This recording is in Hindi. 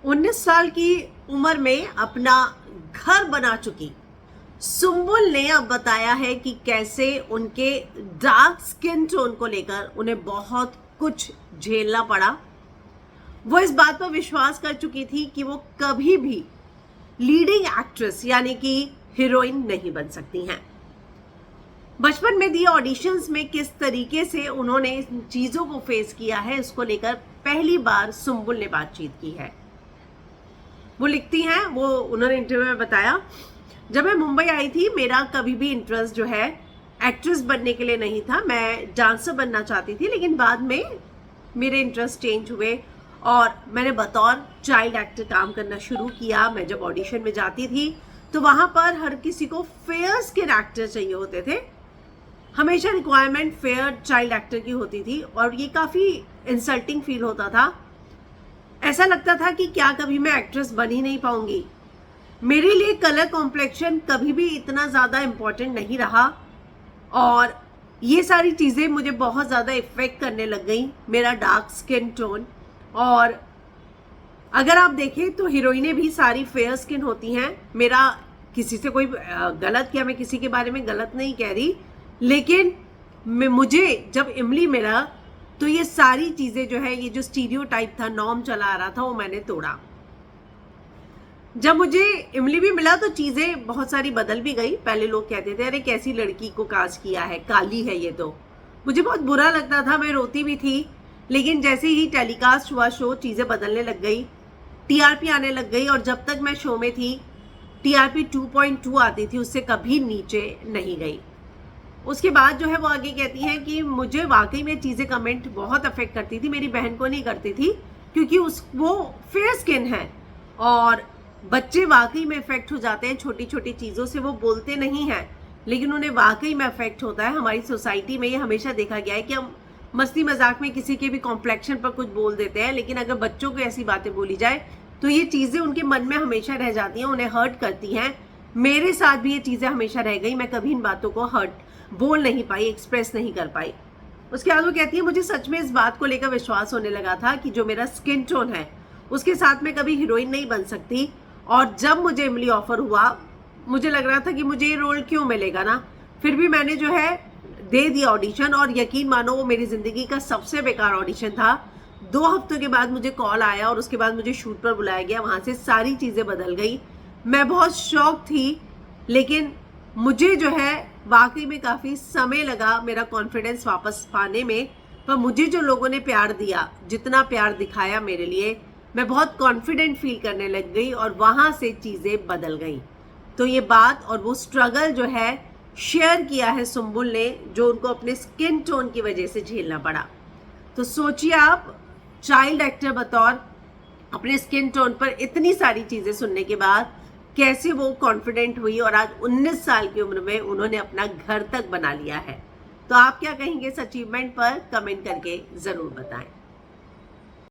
19 साल की उम्र में अपना घर बना चुकी सुम्बुल ने अब बताया है कि कैसे उनके डार्क स्किन टोन को लेकर उन्हें बहुत कुछ झेलना पड़ा। वो इस बात पर विश्वास कर चुकी थी कि वो कभी भी लीडिंग एक्ट्रेस यानी कि हीरोइन नहीं बन सकती हैं। बचपन में दिए ऑडिशंस में किस तरीके से उन्होंने इन चीजों को फेस किया है, इसको लेकर पहली बार सुम्बुल ने बातचीत की है। वो लिखती हैं, वो उन्होंने इंटरव्यू में बताया, जब मैं मुंबई आई थी मेरा कभी भी इंटरेस्ट जो है एक्ट्रेस बनने के लिए नहीं था। मैं डांसर बनना चाहती थी, लेकिन बाद में मेरे इंटरेस्ट चेंज हुए और मैंने बतौर चाइल्ड एक्टर काम करना शुरू किया। मैं जब ऑडिशन में जाती थी तो वहां पर हर किसी को फेयर स्किन एक्टर चाहिए होते थे। हमेशा रिक्वायरमेंट फेयर चाइल्ड एक्टर की होती थी और ये काफ़ी इंसल्टिंग फील होता था। ऐसा लगता था कि क्या कभी मैं एक्ट्रेस बन ही नहीं पाऊंगी। मेरे लिए कलर कॉम्प्लेक्शन कभी भी इतना ज़्यादा इम्पोर्टेंट नहीं रहा और ये सारी चीज़ें मुझे बहुत ज़्यादा इफ़ेक्ट करने लग गई, मेरा डार्क स्किन टोन। और अगर आप देखें तो हीरोइनें भी सारी फेयर स्किन होती हैं। मेरा किसी से कोई गलत, क्या मैं किसी के बारे में गलत नहीं कह रही, लेकिन मुझे जब इमली मिला तो ये सारी चीज़ें जो है, ये जो स्टीरियोटाइप था, नॉर्म चला आ रहा था, वो मैंने तोड़ा। जब मुझे इमली भी मिला तो चीज़ें बहुत सारी बदल भी गई। पहले लोग कहते थे अरे कैसी लड़की को कास्ट किया है, काली है ये तो। मुझे बहुत बुरा लगता था, मैं रोती भी थी। लेकिन जैसे ही टेलीकास्ट हुआ शो, चीज़ें बदलने लग गई, टीआरपी आने लग गई और जब तक मैं शो में थी टीआरपी 2.2 आती थी, उससे कभी नीचे नहीं गई। उसके बाद जो है वो आगे कहती हैं कि मुझे वाकई में चीज़ें कमेंट बहुत अफेक्ट करती थी, मेरी बहन को नहीं करती थी क्योंकि वो फेयर स्किन है और बच्चे वाकई में इफेक्ट हो जाते हैं छोटी छोटी चीज़ों से। वो बोलते नहीं हैं लेकिन उन्हें वाकई में इफेक्ट होता है। हमारी सोसाइटी में ये हमेशा देखा गया है कि हम मस्ती मजाक में किसी के भी कॉम्प्लेक्शन पर कुछ बोल देते हैं, लेकिन अगर बच्चों को ऐसी बातें बोली जाए तो ये चीज़ें उनके मन में हमेशा रह जाती हैं, उन्हें हर्ट करती हैं। मेरे साथ भी ये चीज़ें हमेशा रह गई, मैं कभी इन बातों को बोल नहीं पाई, एक्सप्रेस नहीं कर पाई। उसके बाद वो कहती है मुझे सच में इस बात को लेकर विश्वास होने लगा था कि जो मेरा स्किन टोन है उसके साथ मैं कभी हीरोइन नहीं बन सकती। और जब मुझे इमली ऑफर हुआ, मुझे लग रहा था कि मुझे ये रोल क्यों मिलेगा ना, फिर भी मैंने जो है दे दिया ऑडिशन। और यकीन मानो वो मेरी ज़िंदगी का सबसे बेकार ऑडिशन था। 2 हफ्तों के बाद मुझे कॉल आया और उसके बाद मुझे शूट पर बुलाया गया। वहाँ से सारी चीज़ें बदल गई। मैं बहुत शॉक थी, लेकिन मुझे जो है वाकई में काफ़ी समय लगा मेरा कॉन्फिडेंस वापस पाने में। पर मुझे जो लोगों ने प्यार दिया, जितना प्यार दिखाया मेरे लिए, मैं बहुत कॉन्फिडेंट फील करने लग गई और वहाँ से चीज़ें बदल गई। तो ये बात और वो स्ट्रगल जो है शेयर किया है सुम्बुल ने, जो उनको अपने स्किन टोन की वजह से झेलना पड़ा। तो सोचिए आप, चाइल्ड एक्टर बतौर अपने स्किन टोन पर इतनी सारी चीज़ें सुनने के बाद कैसे वो कॉन्फिडेंट हुई और आज 19 साल की उम्र में उन्होंने अपना घर तक बना लिया है। तो आप क्या कहेंगे इस अचीवमेंट पर, कमेंट करके ज़रूर बताएं।